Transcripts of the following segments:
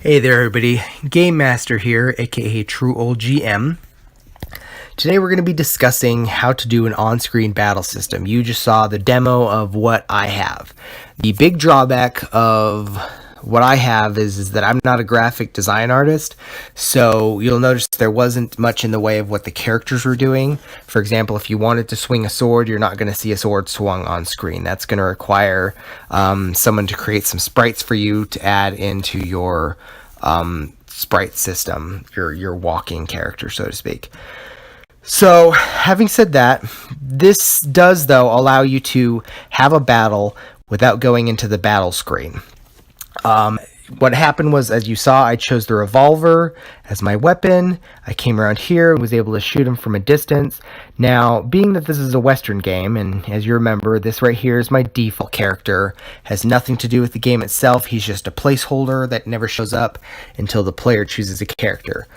Hey there everybody, Game Master here, aka True Old GM. Today we're going to be discussing how to do an on-screen battle system. You just saw the demo of what I have. The big drawback of what I have is that I'm not a graphic design artist, so you'll notice there wasn't much in the way of what the characters were doing. For example, if you wanted to swing a sword, you're not going to see a sword swung on screen. That's going to require someone to create some sprites for you to add into your sprite system, your walking character, so to speak. So, having said that, this does, though, allow you to have a battle without going into the battle screen. What happened was, as you saw, I chose the revolver as my weapon. I came around here and was able to shoot him from a distance. Now, being that this is a Western game, and as you remember, this right here is my default character, has nothing to do with the game itself. He's just a placeholder that never shows up until the player chooses a character.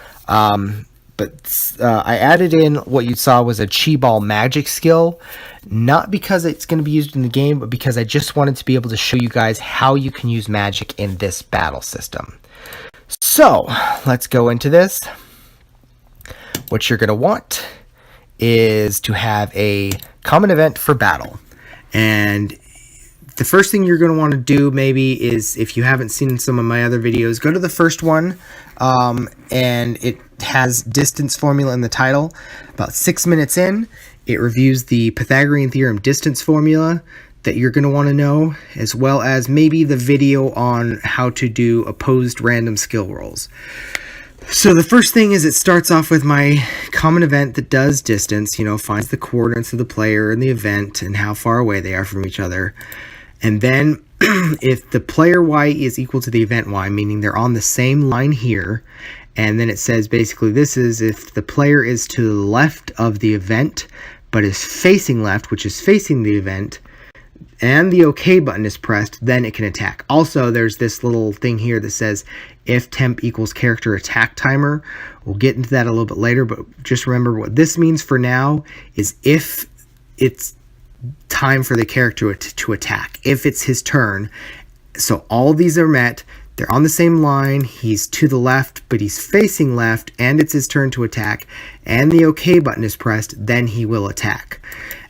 But I added in what you saw was a chi ball magic skill, not because it's going to be used in the game, but because I just wanted to be able to show you guys how you can use magic in this battle system. So, let's go into this. What you're going to want is to have a common event for battle. And the first thing you're going to want to do maybe is, if you haven't seen some of my other videos, go to the first one, and it has distance formula in the title. About 6 minutes in, it reviews the Pythagorean theorem distance formula that you're going to want to know, as well as maybe the video on how to do opposed random skill rolls. So the first thing is, it starts off with my common event that does distance, finds the coordinates of the player and the event and how far away they are from each other. And then if the player Y is equal to the event Y, meaning they're on the same line here, and then it says basically this is if the player is to the left of the event but is facing left, which is facing the event, and the OK button is pressed, then it can attack. Also, there's this little thing here that says if temp equals character attack timer. We'll get into that a little bit later, but just remember what this means for now is if it's time for the character to attack, if it's his turn. So all these are met, they're on the same line, he's to the left but he's facing left, and it's his turn to attack, and the OK button is pressed, then he will attack.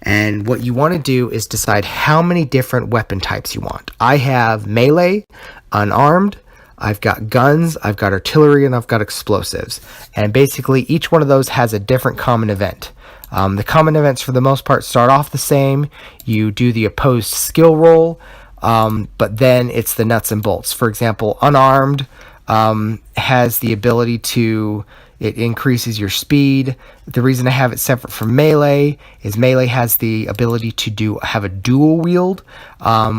And what you want to do is decide how many different weapon types you want. I have melee, unarmed, I've got guns, I've got artillery, and I've got explosives. And basically each one of those has a different common event. The common events for the most part start off the same. You do the opposed skill roll, but then it's the nuts and bolts. For example, unarmed has the ability to, it increases your speed. The reason I have it separate from melee is melee has the ability to have a dual wield,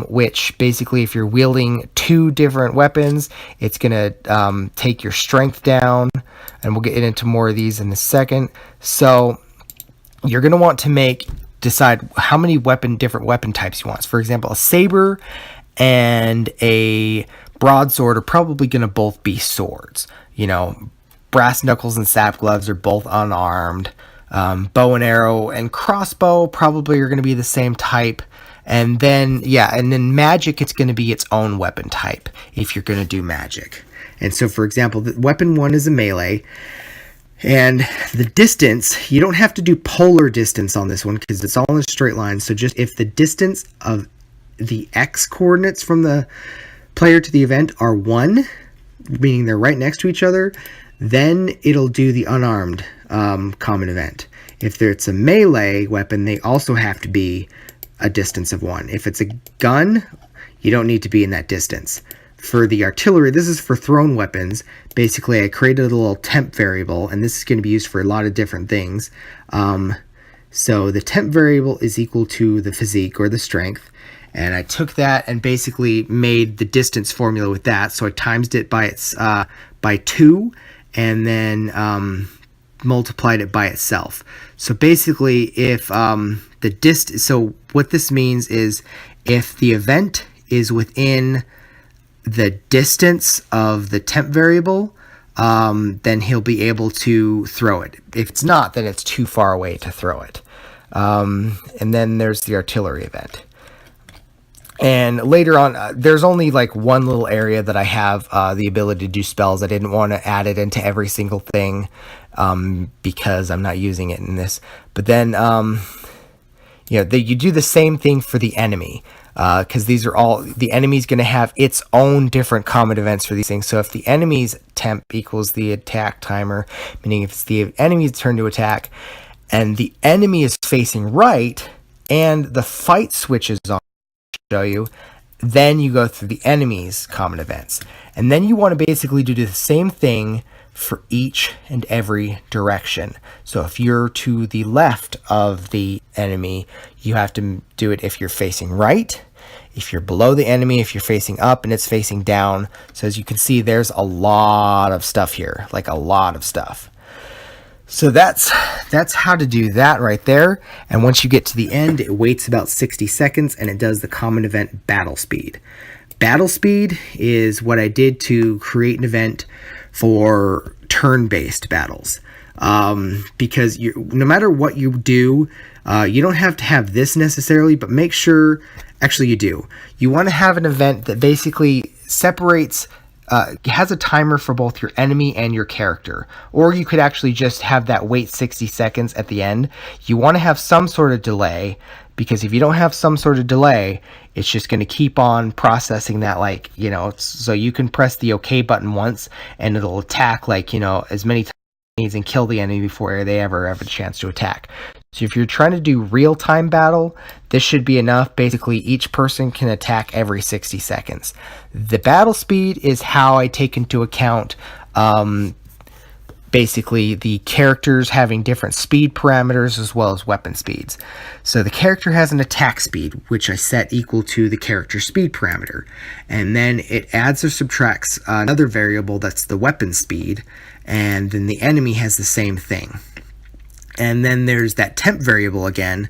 which basically if you're wielding two different weapons, it's going to take your strength down, and we'll get into more of these in a second. So you're going to want to decide how many different weapon types you want. For example, a saber and a broadsword are probably going to both be swords. Brass knuckles and sap gloves are both unarmed. Bow and arrow and crossbow probably are going to be the same type. And then magic, it's going to be its own weapon type if you're going to do magic. And so, for example, weapon 1 is a melee. And the distance, you don't have to do polar distance on this one because it's all in a straight line. So just if the distance of the X coordinates from the player to the event are 1, meaning they're right next to each other, then it'll do the unarmed common event. If it's a melee weapon, they also have to be a distance of 1. If it's a gun, you don't need to be in that distance. For the artillery, this is for thrown weapons. Basically, I created a little temp variable, and this is going to be used for a lot of different things. So the temp variable is equal to the physique or the strength, and I took that and basically made the distance formula with that. So I times it by 2, and then multiplied it by itself. So basically, if so what this means is if the event is within the distance of the temp variable, then he'll be able to throw it. If it's not, then it's too far away to throw it. And then there's the artillery event. And later on, there's only like one little area that I have the ability to do spells. I didn't want to add it into every single thing because I'm not using it in this. But then, you do the same thing for the enemy, because these are all, the enemy's going to have its own different common events for these things. So if the enemy's temp equals the attack timer, meaning if it's the enemy's turn to attack, and the enemy is facing right, and the fight switches on, show you, then you go through the enemy's common events, and then you want to basically do the same thing for each and every direction. So if you're to the left of the enemy, you have to do it if you're facing right. If you're below the enemy, if you're facing up and it's facing down. So as you can see, there's a lot of stuff here, like a lot of stuff. So that's how to do that right there. And once you get to the end, it waits about 60 seconds and it does the common event battle speed. Battle speed is what I did to create an event for turn-based battles. Because no matter what you do, you don't have to have this necessarily, but make sure, actually you do. You want to have an event that basically separates, has a timer for both your enemy and your character. Or you could actually just have that wait 60 seconds at the end. You want to have some sort of delay, because if you don't have some sort of delay, it's just going to keep on processing that, like, so you can press the OK button once and it'll attack, like, as many times and kill the enemy before they ever have a chance to attack. So if you're trying to do real-time battle, this should be enough. Basically, each person can attack every 60 seconds. The battle speed is how I take into account basically the characters having different speed parameters as well as weapon speeds. So the character has an attack speed, which I set equal to the character speed parameter. And then it adds or subtracts another variable that's the weapon speed. And then the enemy has the same thing. And then there's that temp variable again.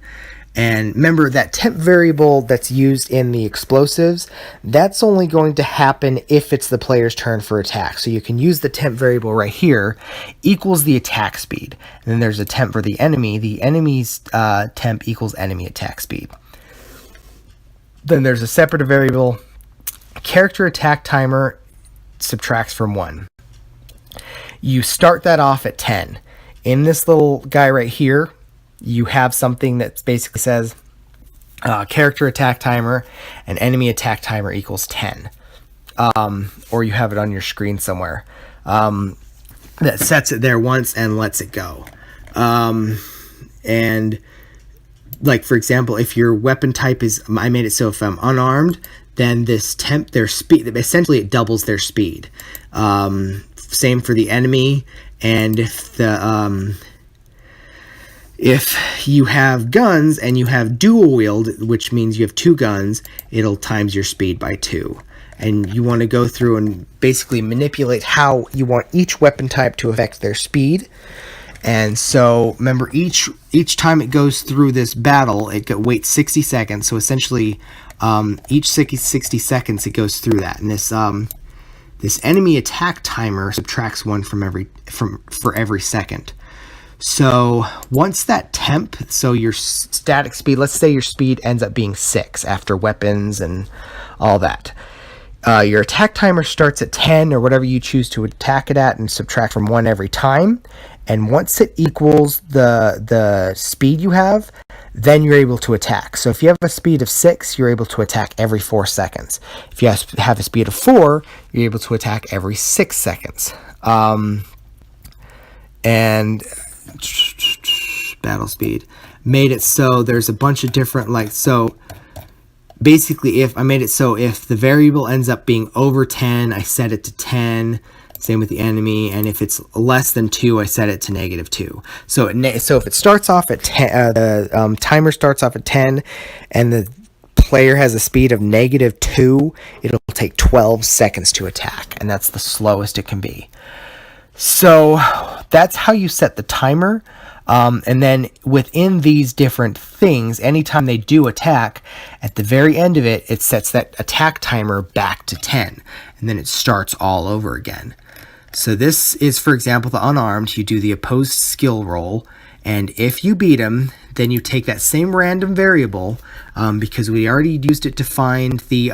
And remember, that temp variable that's used in the explosives, that's only going to happen if it's the player's turn for attack. So you can use the temp variable right here, equals the attack speed. And then there's a temp for the enemy. The enemy's temp equals enemy attack speed. Then there's a separate variable, character attack timer subtracts from 1. You start that off at 10. In this little guy right here, you have something that basically says character attack timer and enemy attack timer equals 10. Or you have it on your screen somewhere. That sets it there once and lets it go. And like, for example, if your weapon type is, I made it so if I'm unarmed, then this temp, their speed, essentially it doubles their speed. Same for the enemy. And if you have guns and you have dual wield, which means you have 2 guns, it'll times your speed by 2. And you want to go through and basically manipulate how you want each weapon type to affect their speed. And so remember, each time it goes through this battle, it waits 60 seconds. So essentially, each 60 seconds it goes through that. And this enemy attack timer subtracts 1 for every second. So once that temp, so your static speed, let's say your speed ends up being 6 after weapons and all that. Your attack timer starts at 10 or whatever you choose to attack it at and subtract from 1 every time. And once it equals the speed you have, then you're able to attack. So if you have a speed of 6, you're able to attack every 4 seconds. If you have a speed of 4, you're able to attack every 6 seconds. And battle speed made it so there's a bunch of different, like, so basically if I made it so if the variable ends up being over 10, I set it to 10. Same with the enemy, and if it's less than 2, I set it to -2. So if it starts off at 10, the timer starts off at 10, and the player has a speed of -2, it'll take 12 seconds to attack, and that's the slowest it can be. So that's how you set the timer. And then within these different things, anytime they do attack, at the very end of it, it sets that attack timer back to 10, and then it starts all over again. So this is, for example, the unarmed. You do the opposed skill roll, And if you beat them, then you take that same random variable, because we already used it to find the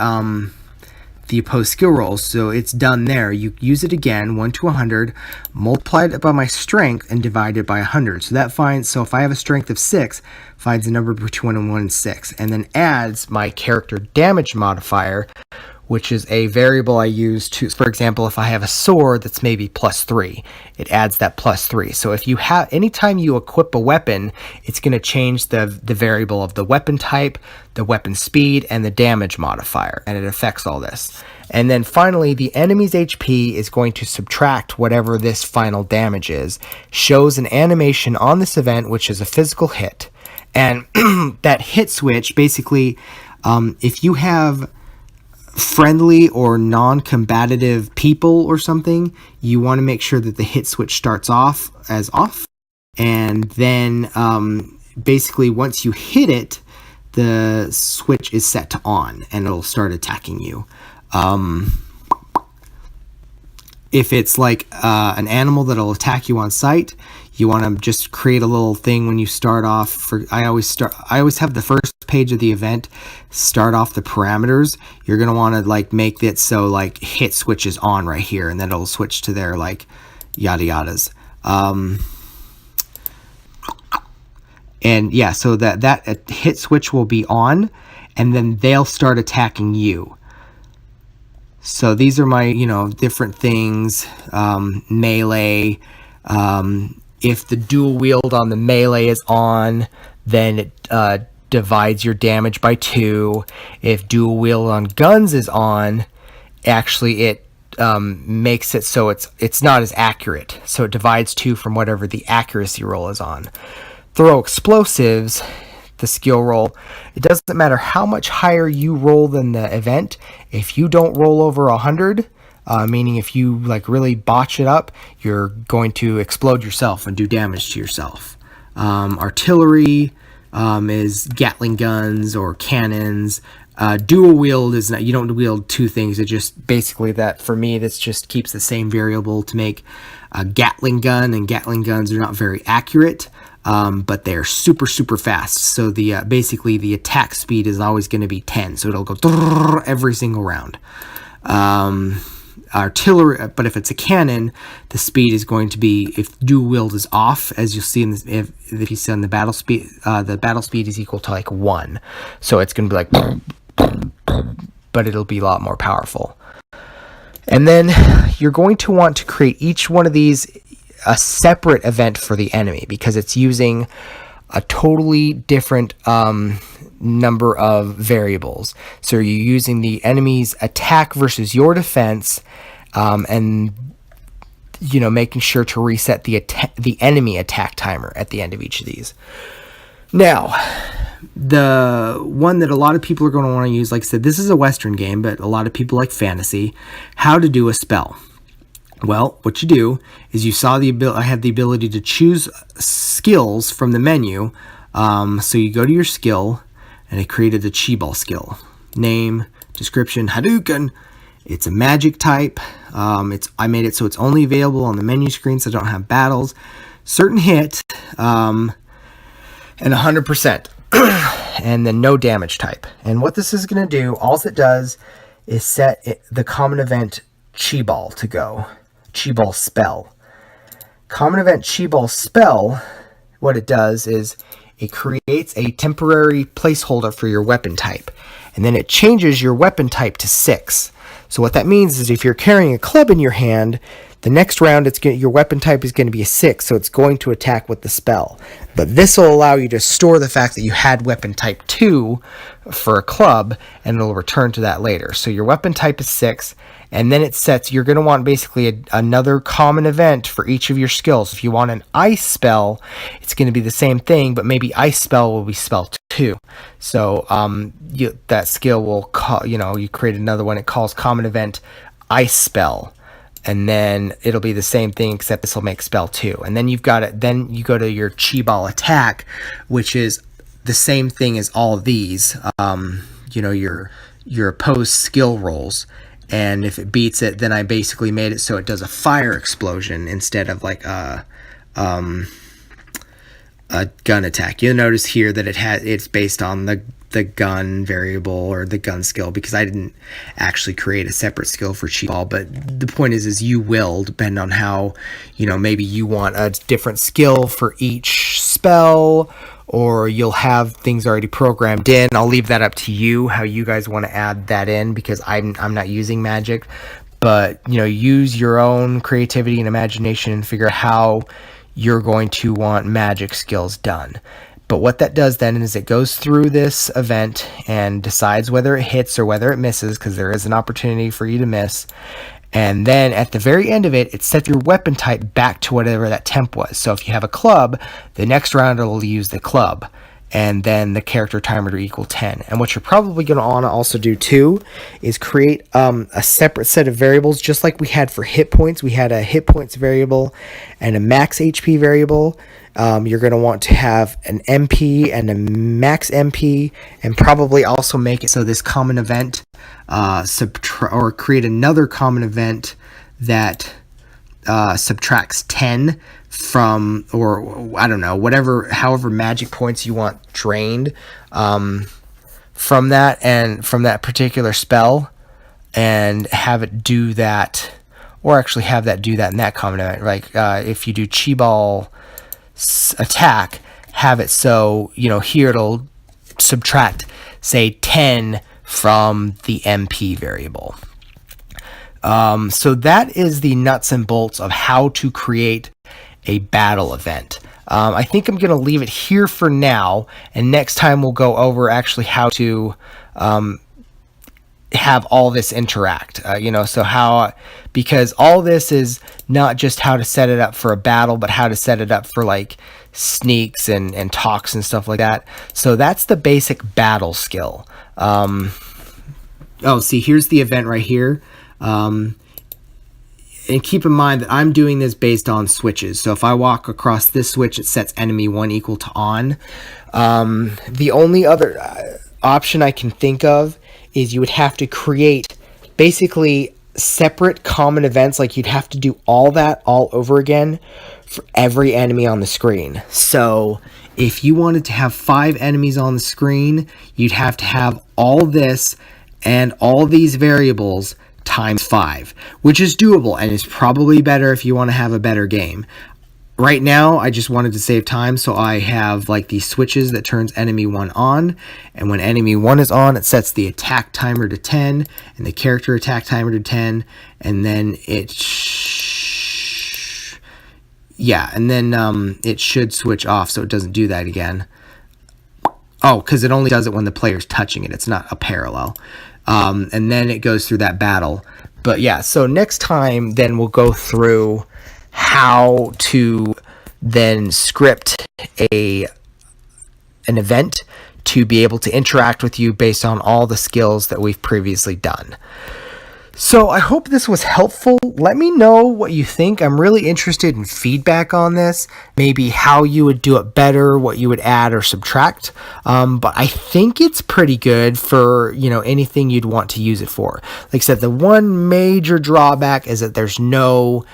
opposed skill rolls, so it's done there. You use it again, 1 to 100, multiply it by my strength, and divide it by 100. So that finds, so if I have a strength of 6, finds a number between 1 and 6, and then adds my character damage modifier, which is a variable I use to, for example, if I have a sword that's maybe +3, it adds that +3. So if you have, anytime you equip a weapon, it's going to change the variable of the weapon type, the weapon speed, and the damage modifier, and it affects all this. And then finally, the enemy's HP is going to subtract whatever this final damage is, shows an animation on this event, which is a physical hit. And that hit switch, basically, if you have friendly or non-combative people or something, you want to make sure that the hit switch starts off as off, and then basically once you hit it, the switch is set to on and it'll start attacking you. If it's like an animal that'll attack you on sight, you want to just create a little thing when you start off. I always have the first page of the event start off the parameters. You're going to want to like make it so like hit switch is on right here, and then it'll switch to their like yada yadas. And yeah, so that hit switch will be on, and then they'll start attacking you. So these are my, different things. Melee. If the dual wield on the melee is on, then it divides your damage by 2. If dual wield on guns is on, actually it makes it so it's not as accurate. So it divides 2 from whatever the accuracy roll is on. Throw explosives, the skill roll, it doesn't matter how much higher you roll than the event. If you don't roll over 100, meaning if you like really botch it up, you're going to explode yourself and do damage to yourself. Artillery is Gatling guns or cannons. Dual wield is not, you don't wield 2 things. It just basically, that for me, this just keeps the same variable to make a Gatling gun, and Gatling guns are not very accurate. But they're super fast. So the basically the attack speed is always going to be 10. So it'll go every single round. Artillery, but if it's a cannon, the speed is going to be, if dual wield is off, as you'll see in this, if you see on the battle speed is equal to like 1. So it's going to be like, but it'll be a lot more powerful. And then you're going to want to create each one of these a separate event for the enemy, because it's using a totally different number of variables. So you're using the enemy's attack versus your defense, and making sure to reset the enemy attack timer at the end of each of these. Now, the one that a lot of people are going to want to use, like I said, this is a Western game, but a lot of people like fantasy. How to do a spell. Well, what you do is, you saw I have the ability to choose skills from the menu. So you go to your skill, and it created a Chi Ball skill. Name, description, Hadouken. It's a magic type. I made it so it's only available on the menu screen, so I don't have battles. Certain hit, and 100%. And then no damage type. And what this is going to do, all it does is set the common event Chi Ball to go. Chi Ball spell. Common event Chi Ball spell, what it does is it creates a temporary placeholder for your weapon type, and then it changes your weapon type to 6. So what that means is, if you're carrying a club in your hand, the next round your weapon type is going to be a 6, so it's going to attack with the spell. But this will allow you to store the fact that you had weapon type 2 for a club, and it'll return to that later. So your weapon type is 6, and then it sets, you're going to want basically another common event for each of your skills. If you want an ice spell, it's going to be the same thing, but maybe ice spell will be spell 2. So that skill will call, you create another one. It calls common event ice spell. And then it'll be the same thing, except this will make spell 2. And then you've got it. Then you go to your Chi Ball attack, which is the same thing as all of these. Your opposed skill rolls. And if it beats it, then I basically made it so it does a fire explosion instead of like a a gun attack. You'll notice here that it's based on the gun variable or the gun skill, because I didn't actually create a separate skill for cheat ball. But the point is you will, depend on how, maybe you want a different skill for each spell, or you'll have things already programmed in. I'll leave that up to you, how you guys want to add that in, because I'm not using magic. But, use your own creativity and imagination and figure out how you're going to want magic skills done. But what that does then is it goes through this event and decides whether it hits or whether it misses, because there is an opportunity for you to miss. And then at the very end of it, it sets your weapon type back to whatever that temp was. So if you have a club, the next round it'll use the club. And then the character timer to equal 10. And what you're probably going to want to also do too is create a separate set of variables, just like we had for hit points. We had a hit points variable and a max HP variable. You're going to want to have an MP and a max MP, and probably also make it so this common event or create another common event that subtracts 10 from, or I don't know, however magic points you want drained from that, and from that particular spell, and have it do that, or actually have that do that in that common event. Like if you do chi ball attack, have it so here it'll subtract, say, 10 from the MP variable. So that is the nuts and bolts of how to create a battle event. I think I'm going to leave it here for now, and next time we'll go over actually how to have all this interact. Because all this is not just how to set it up for a battle, but how to set it up for like sneaks and talks and stuff like that. So that's the basic battle skill. See, here's the event right here. And keep in mind that I'm doing this based on switches. So if I walk across this switch, it sets enemy 1 equal to on. The only other option I can think of is you would have to create basically separate common events. Like you'd have to do all that all over again for every enemy on the screen. So if you wanted to have 5 enemies on the screen, you'd have to have all this and all these variables times 5, which is doable and is probably better if you want to have a better game. Right now, I just wanted to save time, so I have like these switches that turns enemy 1 on, and when enemy 1 is on, it sets the attack timer to 10 and the character attack timer to 10, and then it should switch off, so it doesn't do that again. Oh, because it only does it when the player's touching it. It's not a parallel. And then it goes through that battle. But yeah, so next time then we'll go through how to then script an event to be able to interact with you based on all the skills that we've previously done. So I hope this was helpful. Let me know what you think. I'm really interested in feedback on this. Maybe how you would do it better, what you would add or subtract. But I think it's pretty good for, anything you'd want to use it for. Like I said, the one major drawback is that there's no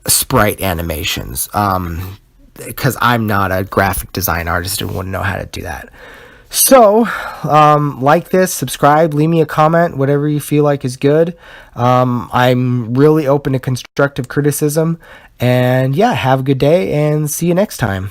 sprite animations. Because I'm not a graphic design artist and wouldn't know how to do that. So, like this, subscribe, leave me a comment, whatever you feel like is good. I'm really open to constructive criticism. And yeah, have a good day and see you next time.